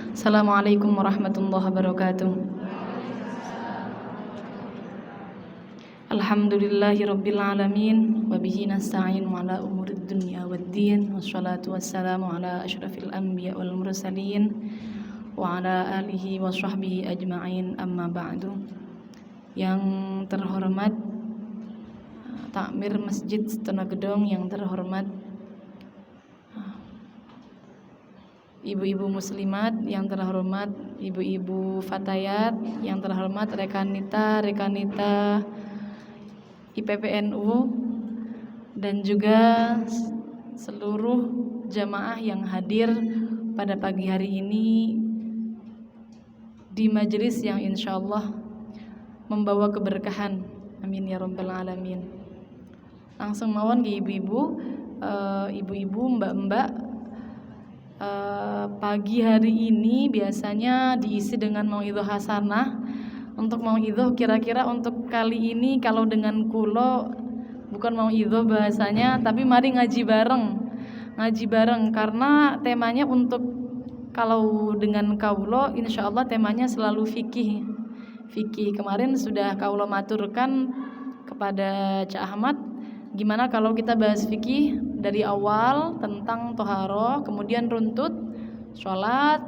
Assalamualaikum warahmatullahi wabarakatuh. Alhamdulillahirabbil alamin wa bihi nasta'inu ala umurid dunya waddin wassalatu wassalamu ala asyrafil anbiya wal mursalin wa ala alihi wa sahbihi ajma'in, amma ba'du. Yang terhormat Takmir Masjid Setonogedong, yang terhormat ibu-ibu muslimat, yang terhormat ibu-ibu fatayat, yang terhormat rekanita IPPNU, dan juga seluruh jamaah yang hadir pada pagi hari ini di majelis yang insyaallah membawa keberkahan. Amin ya rabbal alamin. Langsung mawon ke ibu-ibu, mbak-mbak. Pagi hari ini biasanya diisi dengan mauidhah hasanah. Untuk mauidhah kira-kira untuk kali ini kalau dengan kulo bukan mauidhah bahasanya, tapi mari ngaji bareng karena temanya untuk kalau dengan kaulo insyaallah temanya selalu fikih. Kemarin sudah kaulo maturkan kepada Cak Ahmad, gimana kalau kita bahas fikih dari awal tentang toharoh, kemudian runtut, sholat,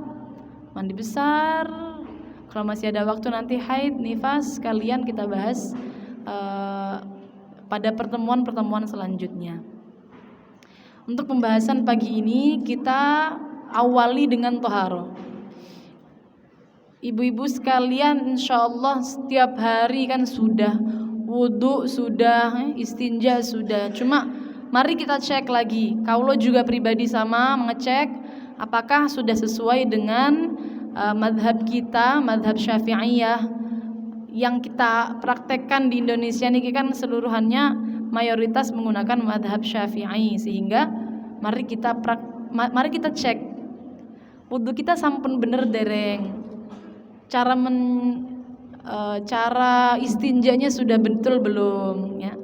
mandi besar, kalau masih ada waktu nanti haid, nifas, kalian kita bahas pada pertemuan selanjutnya. Untuk pembahasan pagi ini kita awali dengan toharoh. Ibu-ibu sekalian, insyaallah setiap hari kan sudah wudu, sudah istinja, sudah. Cuma mari kita cek lagi. Kaulo juga pribadi sama mengecek apakah sudah sesuai dengan madhab kita, madhab Syafi'iyah yang kita praktekkan di Indonesia ini kan seluruhannya mayoritas menggunakan madhab Syafi'i, sehingga mari kita cek wudu kita sampun bener dereng, cara istinjanya sudah betul belum ya.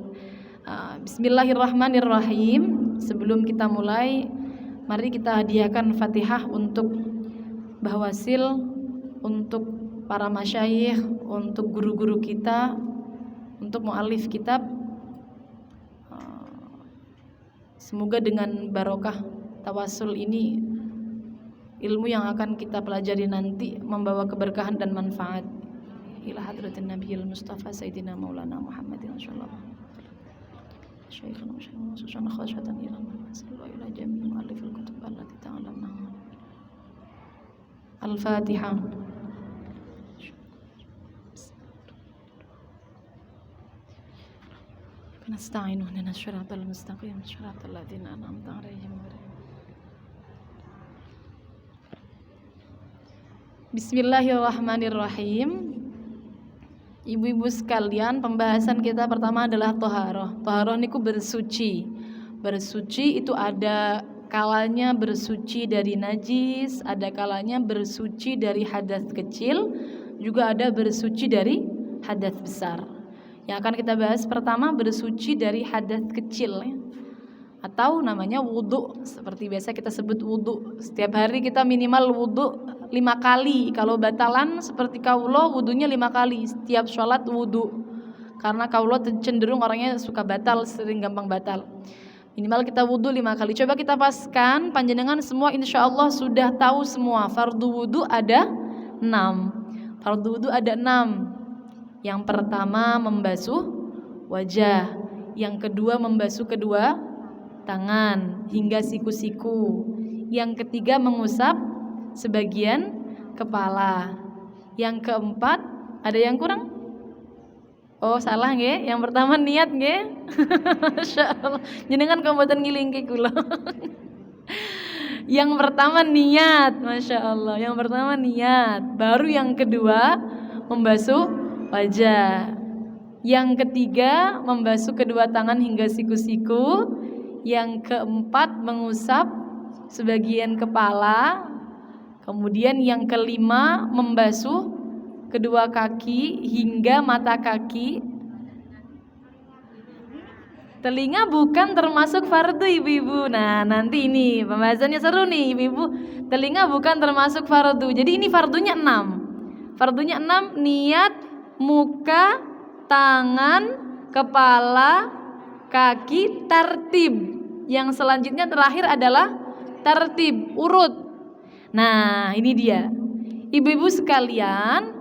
Bismillahirrahmanirrahim. Sebelum kita mulai, mari kita hadiahkan Fatihah untuk Bahwasil, untuk para masyayikh, untuk guru-guru kita, untuk mu'alif kitab. Semoga dengan barokah tawasul ini ilmu yang akan kita pelajari nanti membawa keberkahan dan manfaat. Ila hadratin Nabiyil Mustafa Sayyidina Maulana Muhammadin sallallahu Syekhana wa syekhana khasatan ila sallallahu ila jami' mu'allifil kutub allati ta'alamna. Al-Fatihah. Nasta'inu ihdinas siratal mustaqim siratal ladzina an'amta 'alaihim. Bismillahirrahmanirrahim. Ibu-ibu sekalian, pembahasan kita pertama adalah toharoh. Toharoh niku bersuci. Bersuci itu ada kalanya bersuci dari najis, ada kalanya bersuci dari hadas kecil, juga ada bersuci dari hadas besar. Yang akan kita bahas pertama bersuci dari hadas kecil ya, atau namanya wudu. Seperti biasa kita sebut wudu. Setiap hari kita minimal wudu 5 kali. Kalau batalan seperti kaulo wudunya 5 kali setiap sholat wudu. Karena kaulo cenderung orangnya suka batal, sering gampang batal. Minimal kita wudu 5 kali. Coba kita paskan, panjenengan semua insyaallah sudah tahu semua. Fardu wudu ada 6. Fardu wudu ada 6. Yang pertama membasuh wajah, yang kedua membasuh kedua tangan hingga siku-siku, yang ketiga mengusap sebagian kepala, yang keempat ada yang kurang? Oh salah nggih, yang pertama niat nggih. Masyaallah, jenengan komboten ngilingke kula. Yang pertama niat, masyaallah. Yang pertama niat, baru yang kedua membasuh wajah, yang ketiga membasuh kedua tangan hingga siku-siku, yang keempat mengusap sebagian kepala, kemudian yang kelima membasuh kedua kaki hingga mata kaki. Telinga bukan termasuk fardu ibu-ibu. Nah, nanti ini pembahasannya seru nih ibu-ibu. Telinga bukan termasuk fardu. Jadi ini fardunya 6. Fardunya 6, niat, muka, tangan, kepala, kaki, tertib. Yang selanjutnya terakhir adalah tertib, urut. Nah, ini dia. Ibu-ibu sekalian,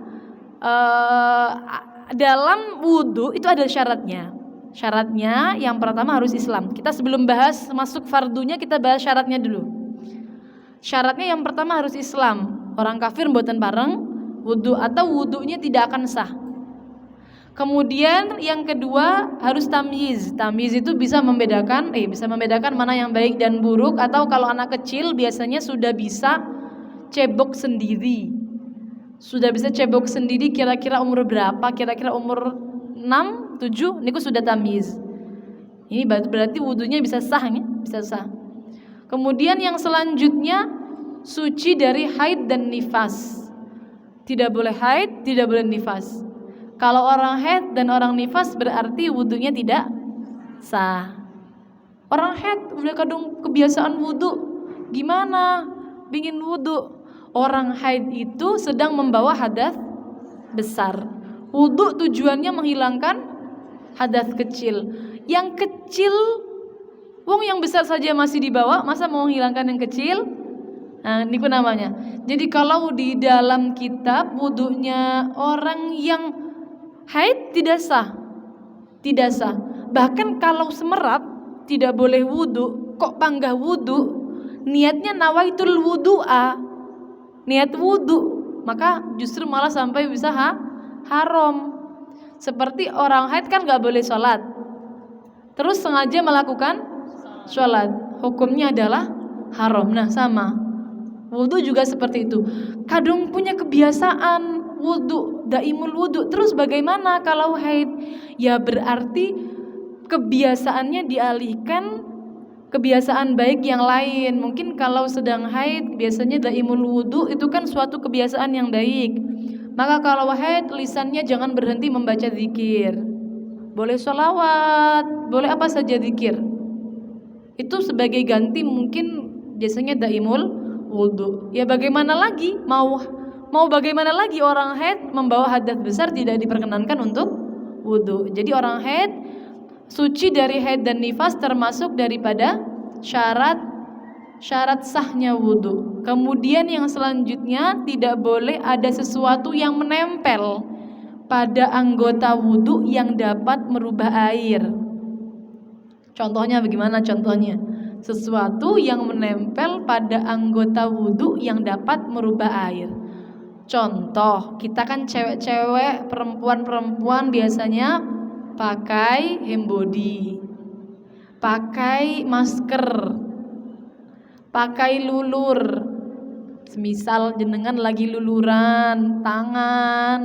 dalam wudhu itu ada syaratnya. Syaratnya yang pertama harus Islam. Kita sebelum bahas masuk fardunya, kita bahas syaratnya dulu. Syaratnya yang pertama harus Islam. Orang kafir mboten bareng wudhu atau wudhunya tidak akan sah. Kemudian yang kedua harus tamyiz. Tamyiz itu bisa membedakan mana yang baik dan buruk, atau kalau anak kecil biasanya sudah bisa cebok sendiri. Sudah bisa cebok sendiri kira-kira umur berapa? Kira-kira umur 6, 7 niku sudah tamyiz. Ini berarti wudhunya bisa sah ya? Bisa sah. Kemudian yang selanjutnya suci dari haid dan nifas. Tidak boleh haid, tidak boleh nifas. Kalau orang haid dan orang nifas berarti wudhunya tidak sah. Orang haid udah kadung kebiasaan wudhu, gimana? Bingin wudhu. Orang haid itu sedang membawa hadas besar. Wudhu tujuannya menghilangkan hadas kecil. Yang kecil, wong yang besar saja masih dibawa, masa mau menghilangkan yang kecil? Nah, ini pun namanya. Jadi kalau di dalam kitab wudhunya orang yang haid tidak sah. Tidak sah. Bahkan kalau semerap tidak boleh wudhu. Kok panggah wudhu? Niatnya nawaitul wudhu'a, niat wudhu, maka justru malah sampai bisa haram. Seperti orang haid kan gak boleh sholat, terus sengaja melakukan sholat, hukumnya adalah haram. Nah sama, wudhu juga seperti itu. Kadang punya kebiasaan wudhu, daimul wudhu, terus bagaimana kalau haid? Ya berarti kebiasaannya dialihkan kebiasaan baik yang lain. Mungkin kalau sedang haid biasanya daimul wudhu itu kan suatu kebiasaan yang baik. Maka kalau haid lisannya jangan berhenti membaca zikir. Boleh sholawat, boleh apa saja zikir. Itu sebagai ganti mungkin biasanya daimul wudhu. Ya bagaimana lagi? Mau bagaimana lagi orang haid membawa hadas besar tidak diperkenankan untuk wudhu. Jadi orang haid suci dari haid dan nifas termasuk daripada syarat sahnya wudhu. Kemudian yang selanjutnya tidak boleh ada sesuatu yang menempel pada anggota wudhu yang dapat merubah air. Contohnya bagaimana contohnya? Sesuatu yang menempel pada anggota wudhu yang dapat merubah air. Contoh, kita kan cewek-cewek, perempuan-perempuan biasanya pakai handbody, pakai masker, pakai lulur. Semisal jenengan lagi luluran tangan,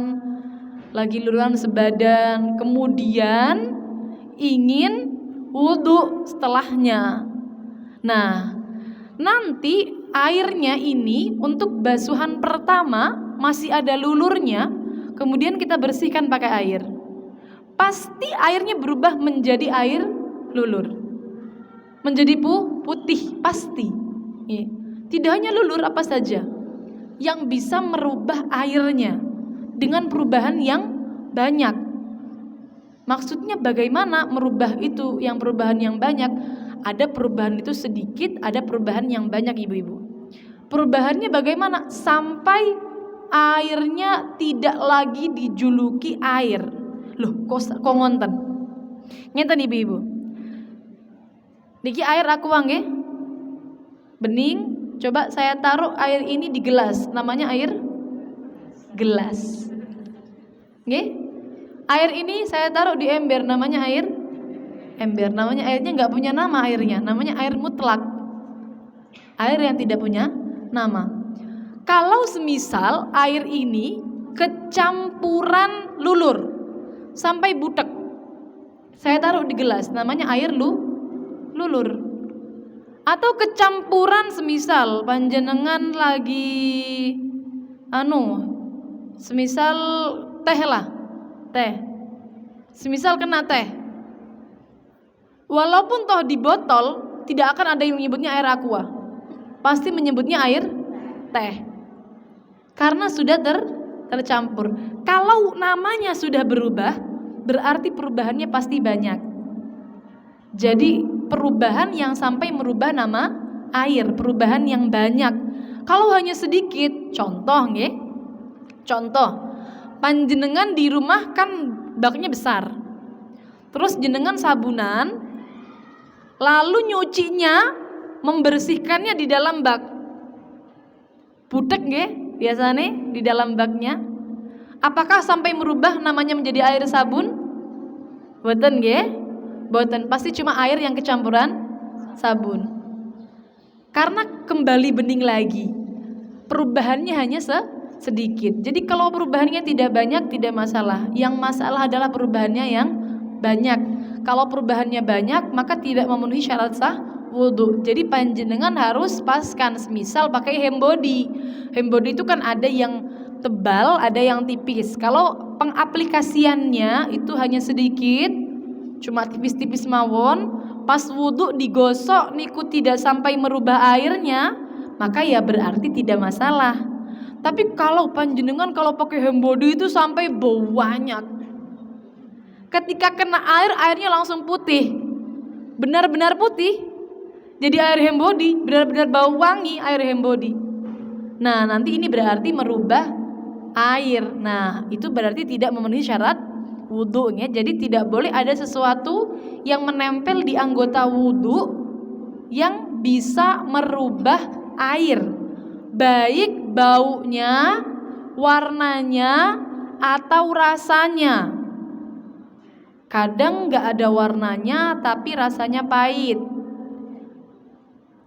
lagi luluran sebadan, kemudian ingin wudhu setelahnya. Nah, nanti airnya ini untuk basuhan pertama masih ada lulurnya, kemudian kita bersihkan pakai air. Pasti airnya berubah menjadi air lulur, menjadi putih pasti. Tidak hanya lulur, apa saja yang bisa merubah airnya dengan perubahan yang banyak. Maksudnya bagaimana merubah itu? Yang perubahan yang banyak, ada perubahan itu sedikit, ada perubahan yang banyak ibu-ibu. Perubahannya bagaimana? Sampai airnya tidak lagi dijuluki air. Loh, kok ngonten? Ngeten ibu-ibu. Niki air aqua nggih. Bening, coba saya taruh air ini di gelas, namanya air gelas. Nggih? Air ini saya taruh di ember, namanya air ember. Namanya airnya enggak punya nama airnya, namanya air mutlak. Air yang tidak punya nama. Kalau semisal air ini kecampuran lulur sampai butek, saya taruh di gelas, namanya air lulur. Atau kecampuran semisal panjenengan lagi semisal teh lah, teh, semisal kena teh, Walaupun toh di botol tidak akan ada yang menyebutnya air aqua, pasti menyebutnya air teh, karena sudah tercampur. Kalau namanya sudah berubah, berarti perubahannya pasti banyak. Jadi perubahan yang sampai merubah nama air, perubahan yang banyak. Kalau hanya sedikit, contoh nggih. Contoh, panjenengan di rumah kan baknya besar. Terus jenengan sabunan, lalu nyucinya, membersihkannya di dalam bak. Budek nggih biasane di dalam baknya. Apakah sampai merubah namanya menjadi air sabun? Boten nggih? Boten, pasti cuma air yang kecampuran sabun. Karena kembali bening lagi. Perubahannya hanya sedikit. Jadi kalau perubahannya tidak banyak tidak masalah. Yang masalah adalah perubahannya yang banyak. Kalau perubahannya banyak maka tidak memenuhi syarat sah wudu. Jadi panjenengan harus paskan. Misal pakai hembody. Hembody itu kan ada yang tebal, ada yang tipis. Kalau pengaplikasiannya itu hanya sedikit, cuma tipis-tipis mawon, pas wudu digosok niku tidak sampai merubah airnya, maka ya berarti tidak masalah. Tapi kalau panjenengan kalau pakai hembody itu sampai banyak, ketika kena air, airnya langsung putih, benar-benar putih. Jadi air hembody benar-benar bau wangi air hembody. Nah nanti ini berarti merubah air. Nah itu berarti tidak memenuhi syarat wudunya. Jadi tidak boleh ada sesuatu yang menempel di anggota wudu yang bisa merubah air, baik baunya, warnanya, atau rasanya. Kadang gak ada warnanya tapi rasanya pahit.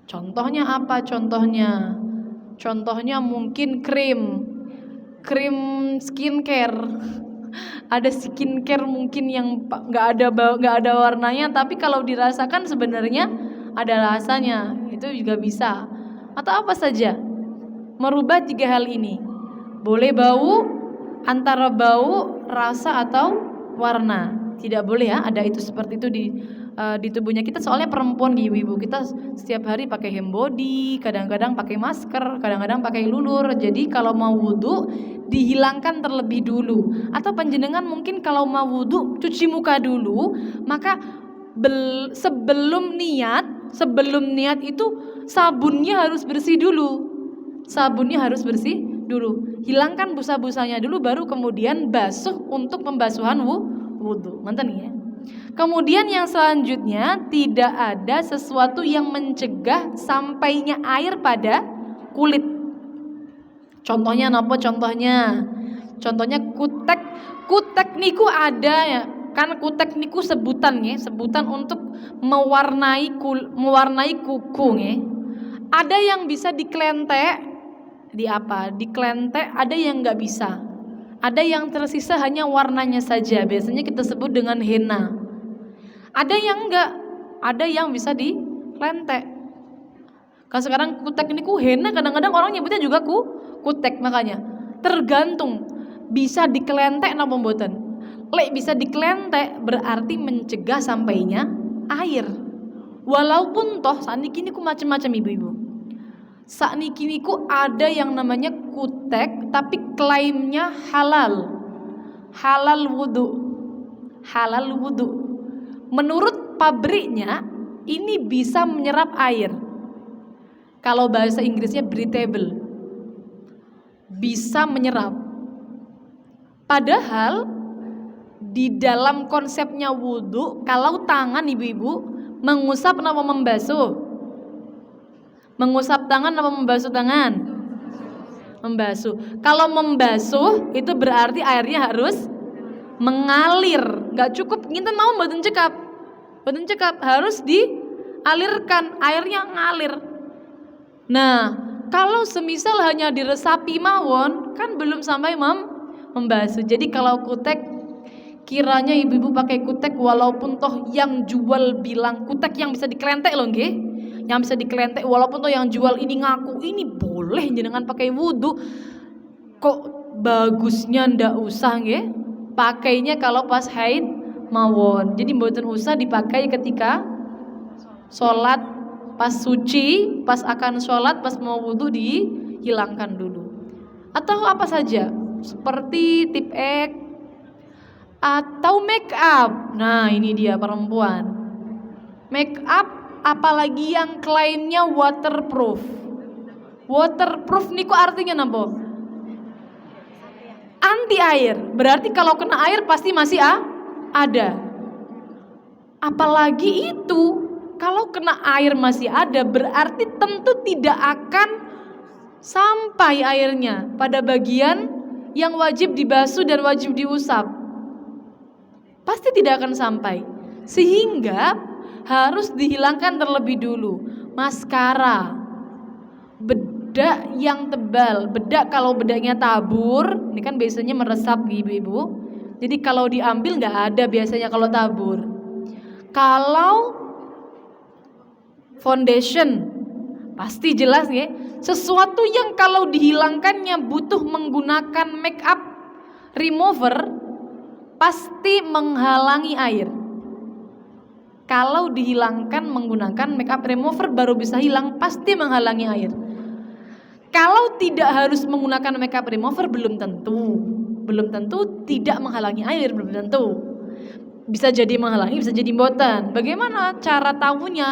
Contohnya apa? Contohnya mungkin krim skincare. Ada skincare mungkin yang gak ada warnanya, tapi kalau dirasakan sebenarnya ada rasanya. Itu juga bisa. Atau apa saja. Merubah 3 hal ini. Boleh bau, antara bau, rasa atau warna. Tidak boleh ya ada itu seperti itu di tubuhnya kita. Soalnya perempuan ibu-ibu kita setiap hari pakai hembody, kadang-kadang pakai masker, kadang-kadang pakai lulur. Jadi kalau mau wudu dihilangkan terlebih dulu. Atau panjenengan mungkin kalau mau wudu cuci muka dulu, maka sebelum niat itu sabunnya harus bersih dulu. Hilangkan busa-busanya dulu, baru kemudian basuh untuk pembasuhan wudu. Mantan ya. Kemudian yang selanjutnya, tidak ada sesuatu yang mencegah sampainya air pada kulit. Contohnya napa? Contohnya kutek. Kutek niku ada ya. Kan kutek niku sebutan untuk mewarnai kuku nggih. Ada yang bisa diklentek, diklentek, ada yang nggak bisa. Ada yang tersisa hanya warnanya saja, biasanya kita sebut dengan henna. Ada yang enggak, ada yang bisa diklentek. Kalau sekarang kutek niku henna, kadang-kadang orang nyebutnya juga kutek. Makanya tergantung bisa diklentek napa mboten. Lek bisa diklentek berarti mencegah sampainya air. Walaupun toh saniki niku macam-macam ibu-ibu. Sakniki niku ada yang namanya kutek tapi klaimnya halal wudu. Menurut pabriknya ini bisa menyerap air. Kalau bahasa Inggrisnya breathable, bisa menyerap. Padahal di dalam konsepnya wudu, kalau tangan ibu-ibu mengusap atau membasuh? Mengusap tangan apa membasuh tangan? Membasuh. Kalau membasuh itu berarti airnya harus mengalir. Gak cukup nginten mau mboten cekap, harus dialirkan, airnya ngalir. Nah, kalau semisal hanya diresapi mawon, kan belum sampai membasuh. Jadi kalau kutek, kiranya ibu-ibu pakai kutek, walaupun toh yang jual bilang kutek yang bisa diklentek loh nggih. Yang bisa diklentek, walaupun tuh yang jual ini ngaku ini boleh jenengan pakai wudu, kok bagusnya ndak usah nggih. Pakainya kalau pas haid mawon. Jadi mboten usah dipakai ketika sholat, pas suci, pas akan sholat, pas mau wudhu dihilangkan dulu. Atau apa saja, seperti tip X atau make up. Nah ini dia perempuan, make up apalagi yang klaimnya waterproof. Waterproof niku artinya napa? Anti air. Berarti kalau kena air pasti masih ada. Apalagi itu, kalau kena air masih ada, berarti tentu tidak akan sampai airnya pada bagian yang wajib dibasuh dan wajib diusap. Pasti tidak akan sampai. Sehingga harus dihilangkan terlebih dulu. Maskara, bedak yang tebal. Bedak kalau bedaknya tabur, ini kan biasanya meresap ibu-ibu. Jadi kalau diambil nggak ada biasanya kalau tabur. Kalau foundation pasti jelas ya. Sesuatu yang kalau dihilangkannya butuh menggunakan make up remover, pasti menghalangi air. Kalau dihilangkan menggunakan make up remover baru bisa hilang, pasti menghalangi air. Kalau tidak harus menggunakan make up remover belum tentu tidak menghalangi air, belum tentu. Bisa jadi menghalangi, bisa jadi mboten. Bagaimana cara tahunya?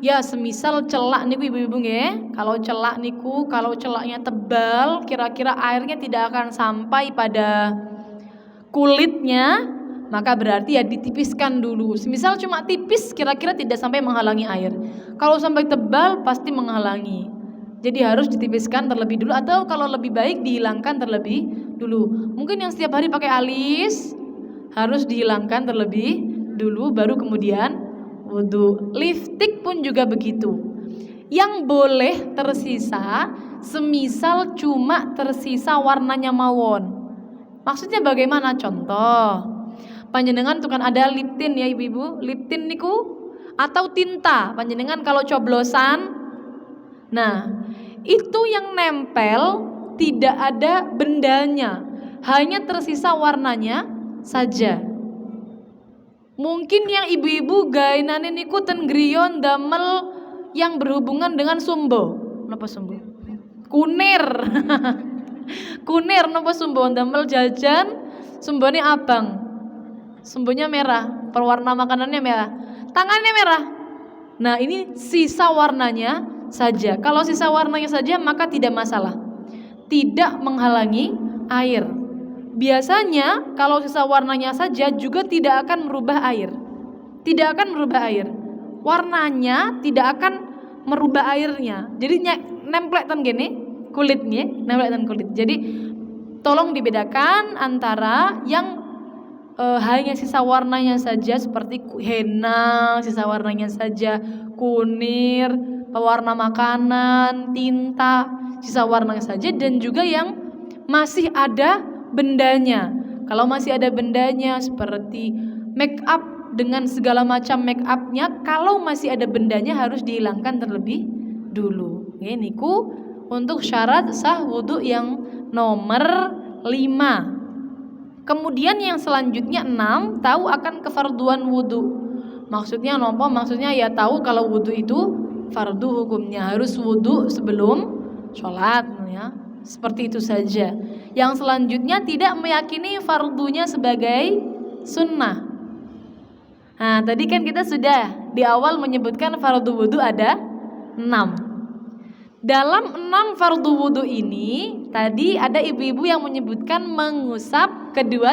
Ya semisal celak niku ibu-ibu nggih. Kalau celak niku, kalau celaknya tebal, kira-kira airnya tidak akan sampai pada kulitnya, maka berarti ya ditipiskan dulu. Semisal cuma tipis, kira-kira tidak sampai menghalangi air. Kalau sampai tebal pasti menghalangi. Jadi harus ditipiskan terlebih dulu, atau kalau lebih baik dihilangkan terlebih dulu. Mungkin yang setiap hari pakai alis harus dihilangkan terlebih dulu baru kemudian wudhu. Lipstik pun juga begitu. Yang boleh tersisa semisal cuma tersisa warnanya mawon. Maksudnya bagaimana? Contoh, panjenengan tuh kan ada lip tint ya ibu-ibu, lip tint niku atau tinta panjenengan kalau coblosan. Nah, itu yang nempel tidak ada bendanya, hanya tersisa warnanya saja. Mungkin yang ibu-ibu gaenane niku ten griya damel yang berhubungan dengan sumbo. Napa sumbo? Kunir. Kunir napa sumbo damel jajan, sumbone abang. Sumbonya merah, perwarna makanannya merah, tangannya merah. Nah, ini sisa warnanya saja. Kalau sisa warnanya saja maka tidak masalah. Tidak menghalangi air. Biasanya kalau sisa warnanya saja juga tidak akan merubah air. Tidak akan merubah air. Warnanya tidak akan merubah airnya. Jadi nemplek tan gini kulitnya, nemplek tan kulit. Jadi tolong dibedakan antara yang hanya sisa warnanya saja seperti henna, sisa warnanya saja, kunir, pewarna makanan, tinta, sisa warnanya saja, dan juga yang masih ada bendanya. Kalau masih ada bendanya seperti make up dengan segala macam make upnya, kalau masih ada bendanya harus dihilangkan terlebih dulu. Ini ku untuk syarat sah wudhu yang nomor 5. Kemudian yang selanjutnya 6, tahu akan kefarduan wudhu. Maksudnya nopo? Maksudnya ya tahu kalau wudhu itu fardu hukumnya, harus wudhu sebelum sholat ya. Seperti itu saja. Yang selanjutnya tidak meyakini fardunya sebagai sunnah. Nah tadi kan kita sudah di awal menyebutkan fardu wudhu ada 6. Dalam 6 fardu wudhu ini tadi ada ibu-ibu yang menyebutkan mengusap kedua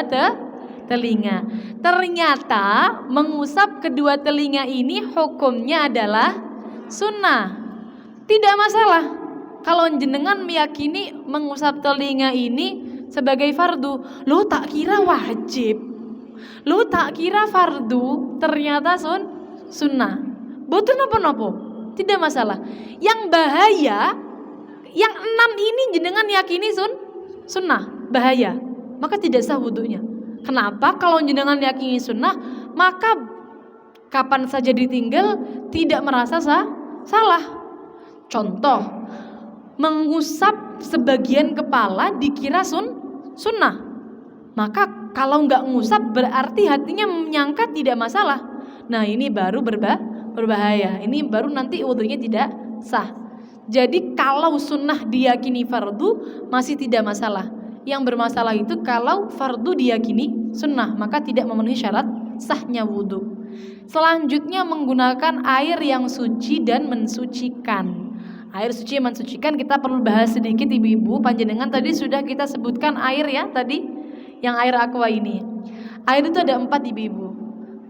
telinga. Ternyata mengusap kedua telinga ini hukumnya adalah sunnah. Tidak masalah kalau jenengan meyakini mengusap telinga ini sebagai fardu. Lo tak kira wajib, lo tak kira fardu, ternyata sunnah. Boten napa-napa. Tidak masalah. Yang bahaya, yang 6 ini jenengan yakini sunnah, bahaya, maka tidak sah wudhunya. Kenapa? Kalau jenengan yakini sunnah, maka kapan saja ditinggal tidak merasa salah. Contoh, mengusap sebagian kepala dikira sunnah, maka kalau nggak ngusap berarti hatinya menyangka tidak masalah. Nah ini baru berbahaya. Ini baru nanti wudunya tidak sah. Jadi kalau sunnah diyakini fardu masih tidak masalah. Yang bermasalah itu kalau fardu diyakini sunnah, maka tidak memenuhi syarat sahnya wudu. Selanjutnya menggunakan air yang suci dan mensucikan. Air suci yang mensucikan kita perlu bahas sedikit ibu-ibu. Panjenengan tadi sudah kita sebutkan air ya tadi, yang air aqua ini. Air itu ada 4 ibu-ibu.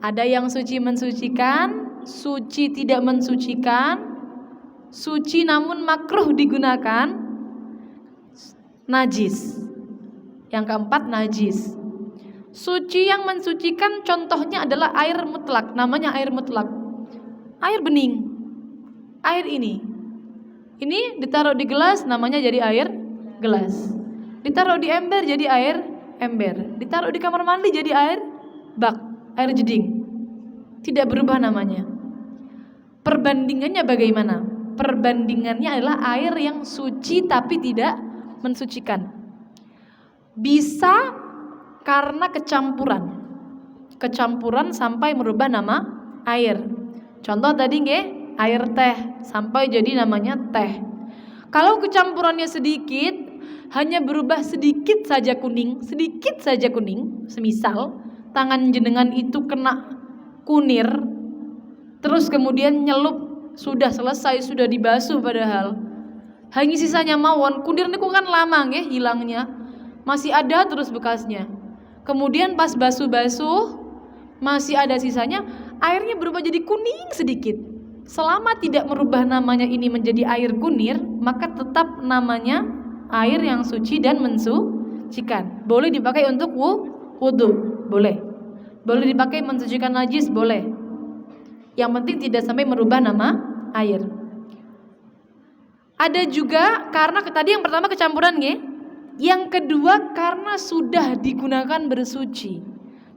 Ada yang suci mensucikan, suci tidak mensucikan, suci namun makruh digunakan, najis. Yang keempat najis. Suci yang mensucikan contohnya adalah air mutlak, namanya air mutlak. Air bening. Air ini ditaruh di gelas namanya jadi air gelas. Ditaruh di ember jadi air ember. Ditaruh di kamar mandi jadi air bak, air jeding. Tidak berubah namanya. Perbandingannya bagaimana? Perbandingannya adalah air yang suci tapi tidak mensucikan. Bisa karena kecampuran sampai merubah nama air. Contoh tadi nggih, air teh sampai jadi namanya teh. Kalau kecampurannya sedikit, hanya berubah sedikit saja kuning, semisal tangan jenengan itu kena kunir, terus kemudian nyelup, sudah selesai, sudah dibasuh padahal hanya sisanya mawon, kunir niku kan lama nggih hilangnya, masih ada terus bekasnya. Kemudian pas basuh-basuh masih ada sisanya, airnya berubah jadi kuning sedikit. Selama tidak merubah namanya ini menjadi air kunir, maka tetap namanya air yang suci dan mensucikan. Boleh dipakai untuk wudu, boleh. Boleh dipakai mensucikan najis, boleh. Yang penting tidak sampai merubah nama air. Ada juga karena tadi yang pertama kecampuran nggih. Yang kedua karena sudah digunakan bersuci.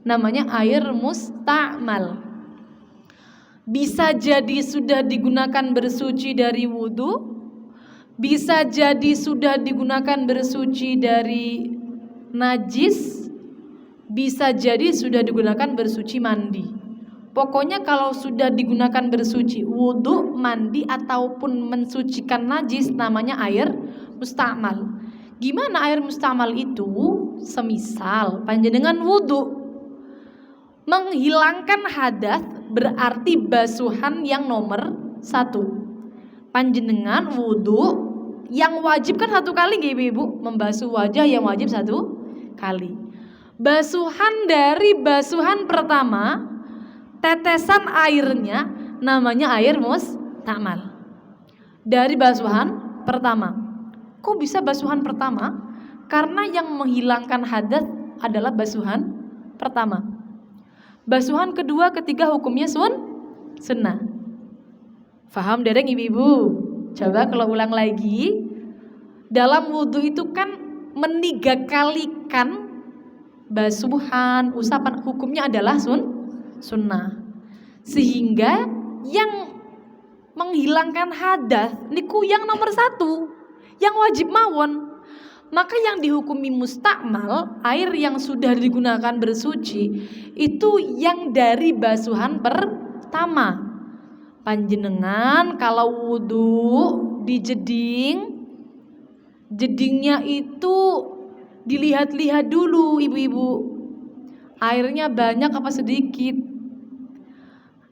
Namanya air musta'mal. Bisa jadi sudah digunakan bersuci dari wudu, bisa jadi sudah digunakan bersuci dari najis, bisa jadi sudah digunakan bersuci mandi. Pokoknya kalau sudah digunakan bersuci wudu, mandi ataupun mensucikan najis namanya air musta'mal. Gimana air musta'mal itu? Semisal panjenengan wudu, menghilangkan hadas berarti basuhan yang nomor 1. Panjenengan wudu yang wajib kan 1 kali nggih ibu-ibu, membasuh wajah yang wajib 1 kali. Basuhan dari basuhan pertama, tetesan airnya namanya air musta'mal. Dari basuhan pertama. Kok bisa basuhan pertama? Karena yang menghilangkan hadas adalah basuhan pertama. Basuhan kedua, ketiga hukumnya sunnah. Faham dereng ibu-ibu? Coba kalau ulang lagi. Dalam wudhu itu kan meniga-kalikan basuhan, usapan, hukumnya adalah sunnah. Sehingga yang menghilangkan hadas niku yang nomor 1, yang wajib mawon. Maka yang dihukumi musta'mal, air yang sudah digunakan bersuci, itu yang dari basuhan pertama. Panjenengan kalau wudu di jedingnya itu dilihat-lihat dulu ibu-ibu, airnya banyak apa sedikit.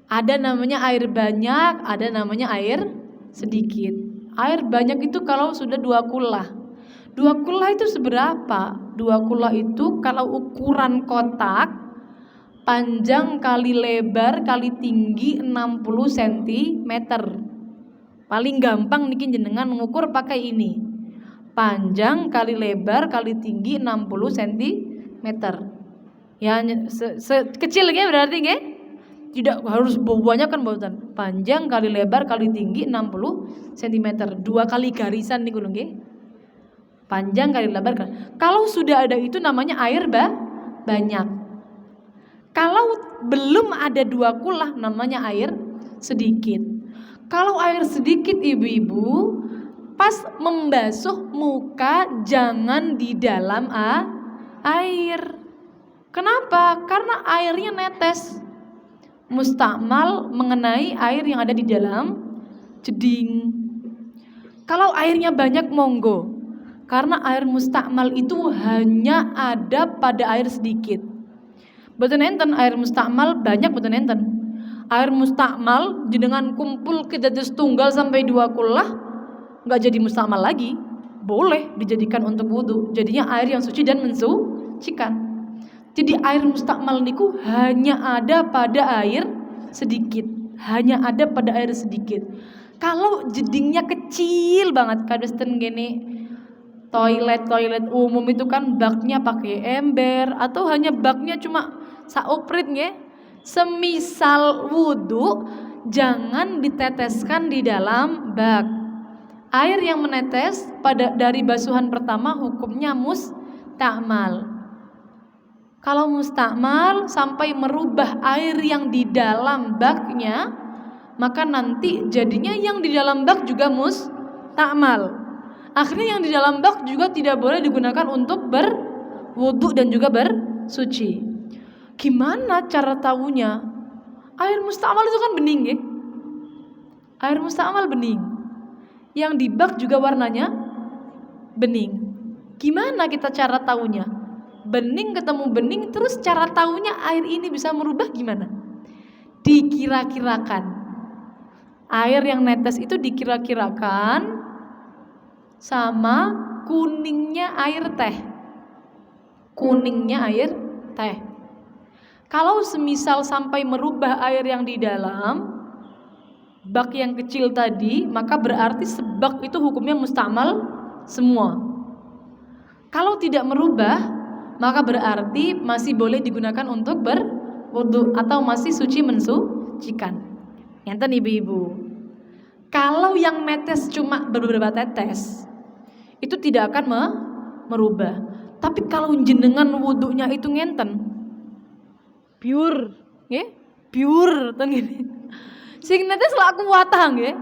Ada namanya air banyak, ada namanya air sedikit. Air banyak itu kalau sudah 2 kullah. 2 kullah itu seberapa? 2 kullah itu kalau ukuran kotak, panjang kali lebar kali tinggi 60 cm. Paling gampang niki jenengan mengukur pakai ini. Panjang kali lebar kali tinggi 60 cm. Ya kecil ya berarti nggih? Tidak harus banyak kan mboten. Panjang kali lebar kali tinggi 60 cm. 2 kali garisan niku lho nggih. Panjang kali lebar kali. Kalau sudah ada itu namanya air banyak. Kalau belum ada 2 kullah namanya air sedikit. Kalau air sedikit ibu-ibu, pas membasuh muka jangan di dalam air. Kenapa? Karena airnya netes. mustakmal mengenai air yang ada di dalam jeding. Kalau airnya banyak monggo, karena air mustakmal itu hanya ada pada air sedikit. Boten enten air mustakmal banyak, boten enten. Air mustakmal jenengan kumpul ke dados tunggal sampai 2 kullah, nggak jadi mustakmal lagi. Boleh dijadikan untuk wudu. Jadinya air yang suci dan mensucikan. Jadi air mustakmal niku hanya ada pada air sedikit, hanya ada pada air sedikit. Kalau jedingnya kecil banget, kados ten gini toilet umum itu kan baknya pakai ember atau hanya baknya cuma sauprit nggih. Semisal wudu jangan diteteskan di dalam bak. Air yang menetes dari basuhan pertama hukumnya mustakmal. Kalau mustakmal sampai merubah air yang di dalam baknya, maka nanti jadinya yang di dalam bak juga mustakmal. Akhirnya yang di dalam bak juga tidak boleh digunakan untuk berwudu dan juga bersuci. Gimana cara tahunya? Air mustakmal itu kan bening ya? Air mustakmal bening. Yang di bak juga warnanya bening. Gimana kita cara tahunya? Bening ketemu bening, terus cara tahunya air ini bisa merubah gimana? Dikira-kirakan. Air yang netes itu dikira-kirakan sama kuningnya air teh. Kuningnya air teh. Kalau semisal sampai merubah air yang di dalam bak yang kecil tadi, maka berarti sebak itu hukumnya mustakmal semua. Kalau tidak merubah, maka berarti masih boleh digunakan untuk berwudu atau masih suci mensucikan. Ngenten ibu-ibu. Kalau yang netes cuma beberapa tetes, itu tidak akan merubah. Tapi kalau jenengan wudunya itu ngenten, pure, nggih? Pure ten gini. Sing netes lak kuwatah nggih.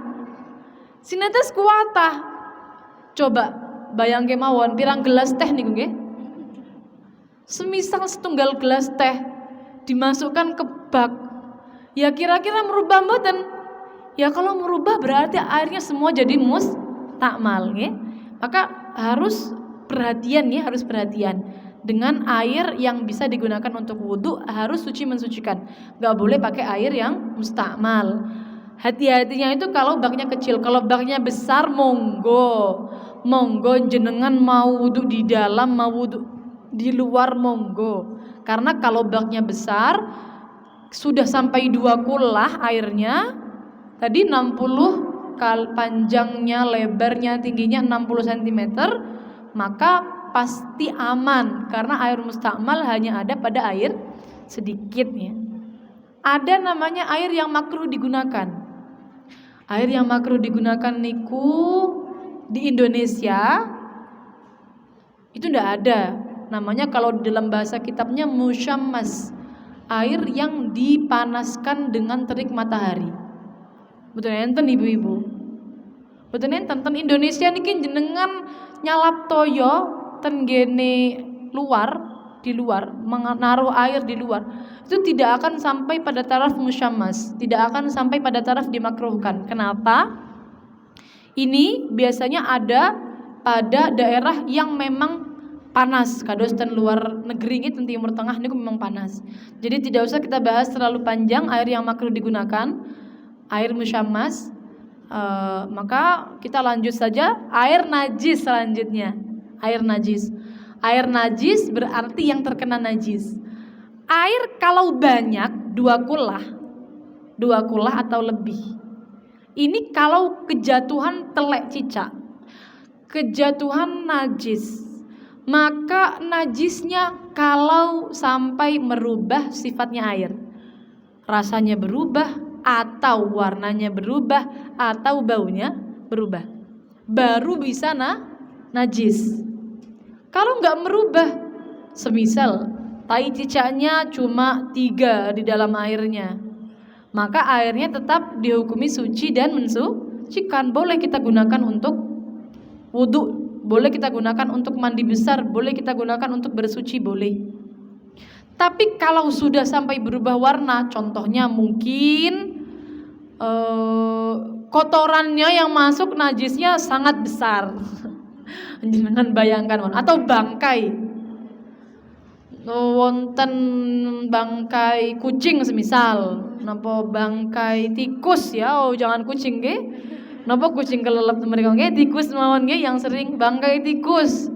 Sing netes kuwatah. Coba bayangke mawon pirang gelas teh niku nggih. Semisal setunggal gelas teh dimasukkan ke bak, ya kira-kira merubah mboten? Ya kalau merubah berarti airnya semua jadi mustakmal ya. Maka harus perhatian ya, harus perhatian. Dengan air yang bisa digunakan untuk wudu harus suci mensucikan. Gak boleh pakai air yang mustakmal. Hati-hatinya itu kalau baknya kecil. Kalau baknya besar monggo jenengan mau wudu di dalam, mau wudu di luar monggo. Karena kalau baknya besar sudah sampai 2 kullah airnya, tadi 60 panjangnya, lebarnya, tingginya 60 cm, maka pasti aman karena air mustakmal hanya ada pada air sedikit ya. Ada namanya air yang makruh digunakan. Air yang makruh digunakan niku di Indonesia itu ndak ada. Namanya kalau dalam bahasa kitabnya musyammas, air yang dipanaskan dengan terik matahari. Betul enten ibu-ibu. Betul enten Indonesia niki jenengan nyalap toyo ten gene di luar menaruh air di luar. Itu tidak akan sampai pada taraf musyammas, tidak akan sampai pada taraf dimakruhkan. Kenapa? Ini biasanya ada pada daerah yang memang panas, kados ten luar negeri nggih ten Timur Tengah niku memang panas. Jadi tidak usah kita bahas terlalu panjang air yang makruh digunakan, air musyammas. Maka kita lanjut saja air najis selanjutnya. Air najis. Air najis berarti yang terkena najis. Air kalau banyak 2 kullah atau lebih. Ini kalau kejatuhan telek cicak, kejatuhan najis, maka najisnya kalau sampai merubah sifatnya air, rasanya berubah atau warnanya berubah atau baunya berubah, baru bisa najis. Kalau nggak merubah, semisal tai cicaknya cuma 3 di dalam airnya, maka airnya tetap dihukumi suci dan mensucikan. Boleh kita gunakan untuk wudu, boleh kita gunakan untuk mandi besar, boleh kita gunakan untuk bersuci, boleh. Tapi kalau sudah sampai berubah warna, contohnya mungkin kotorannya yang masuk najisnya sangat besar. Jangan bayangkan, atau bangkai, wonten bangkai kucing semisal, napa bangkai tikus ya, jangan kucing nggih. Napa kucing kelelep mereka nggih, tikus mawon nggih yang sering bangkai tikus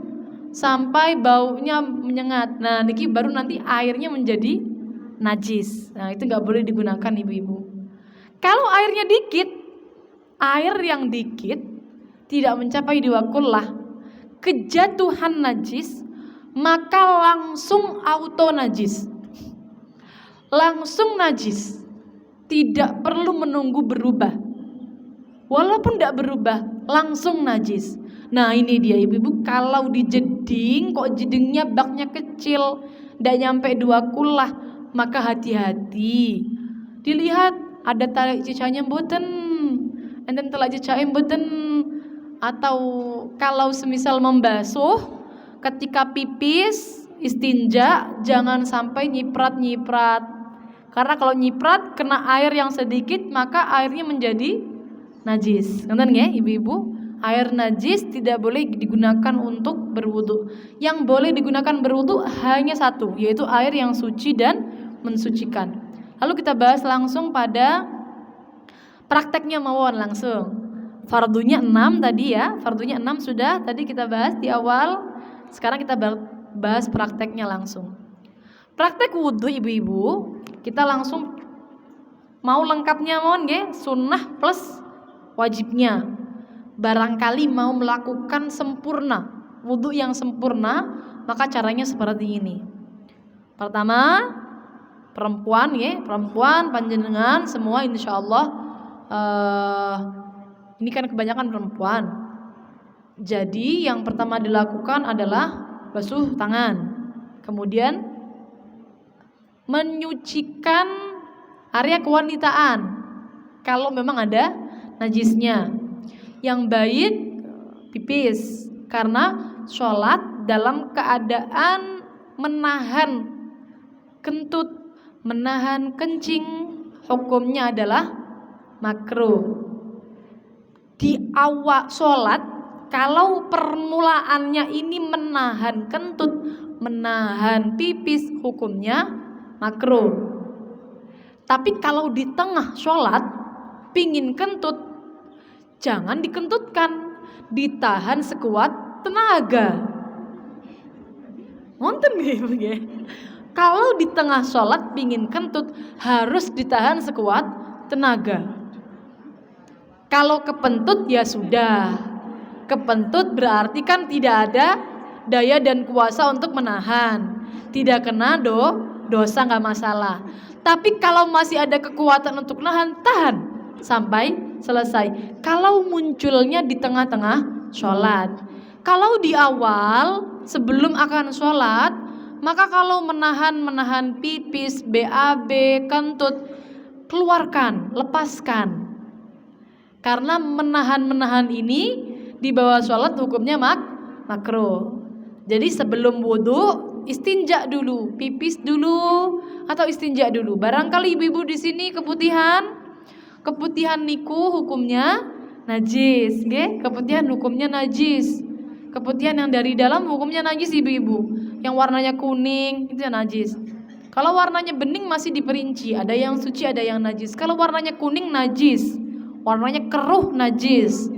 sampai baunya menyengat. Nah, niki baru nanti airnya menjadi najis. Nah, itu nggak boleh digunakan ibu-ibu. Kalau airnya dikit, air yang dikit tidak mencapai 2 kullah, kejatuhan najis, maka langsung auto najis. Langsung najis. Tidak perlu menunggu berubah. Walaupun tidak berubah, langsung najis. Nah, ini dia ibu-ibu, kalau dijeding kok jedingnya baknya kecil, tidak nyampe 2 kullah, maka hati-hati. Dilihat ada tarik cicanya mboten, enten telak cicae mboten, atau kalau semisal membasuh ketika pipis istinja jangan sampai nyiprat-nyiprat. Karena kalau nyiprat kena air yang sedikit maka airnya menjadi najis. Ngoten nggih ibu-ibu? Air najis tidak boleh digunakan untuk berwudu. Yang boleh digunakan berwudu hanya satu, yaitu air yang suci dan mensucikan. Lalu kita bahas langsung pada prakteknya mawon langsung. Fardunya 6 tadi ya, fardunya 6 sudah tadi kita bahas di awal. Sekarang kita bahas prakteknya langsung. Praktek wudu ibu-ibu, kita langsung mau lengkapnya mawon nggih, sunnah plus wajibnya. Barangkali mau melakukan sempurna, wudu yang sempurna, maka caranya seperti ini. Pertama, perempuan ya, perempuan panjenengan semua insyaallah ini kan kebanyakan perempuan. Jadi yang pertama dilakukan adalah basuh tangan. Kemudian menyucikan area kewanitaan kalau memang ada najisnya. Yang baik pipis, karena sholat dalam keadaan menahan kentut, menahan kencing, hukumnya adalah makruh. Di awal sholat, kalau permulaannya ini menahan kentut, menahan pipis, hukumnya makruh. Tapi kalau di tengah sholat pingin kentut, jangan dikentutkan, ditahan sekuat tenaga. Ngonten nggih. Kalau di tengah sholat pingin kentut harus ditahan sekuat tenaga. Kalau kepentut ya sudah. Kepentut berarti kan tidak ada daya dan kuasa untuk menahan. Tidak kena dosa nggak masalah. Tapi kalau masih ada kekuatan untuk nahan, tahan sampai selesai. Kalau munculnya di tengah-tengah sholat, kalau di awal sebelum akan sholat, maka kalau menahan pipis, BAB, kentut, keluarkan, lepaskan. Karena menahan ini di bawah sholat hukumnya makruh. Jadi sebelum wudu istinja dulu, pipis dulu atau istinja dulu. Barangkali ibu-ibu di sini keputihan niku hukumnya najis, nggih? Keputihan hukumnya najis. Keputihan yang dari dalam hukumnya najis ibu-ibu. Yang warnanya kuning itu najis. Kalau warnanya bening masih diperinci, ada yang suci, ada yang najis. Kalau warnanya kuning najis, warnanya keruh najis.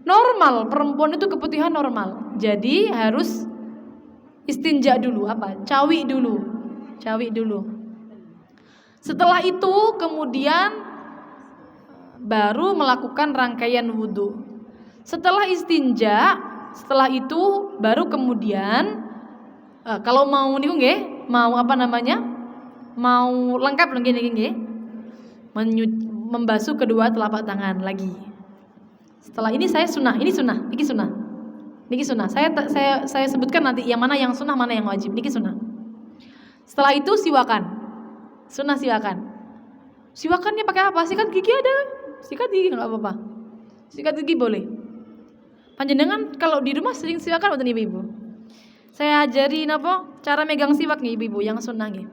Normal, perempuan itu keputihan normal. Jadi harus istinja dulu, cawi dulu. Setelah itu kemudian baru melakukan rangkaian wudhu. Setelah istinja, setelah itu baru kemudian kalau mau niku nggih, mau mau lengkap nggih, membasuh kedua telapak tangan lagi. Setelah ini saya sunnah, ini sunnah. Saya sebutkan nanti yang mana yang sunnah, mana yang wajib. Niki sunnah. Setelah itu siwakan, sunnah siwakan. Siwakannya pakai apa? Sikat gigi ada? Sikat gigi nggak apa-apa. Sikat gigi boleh. Panjenengan kalau di rumah sering siwakan betul ibu-ibu? Saya ajarin apa? Cara megang siwak nih ibu-ibu yang sunnah nih.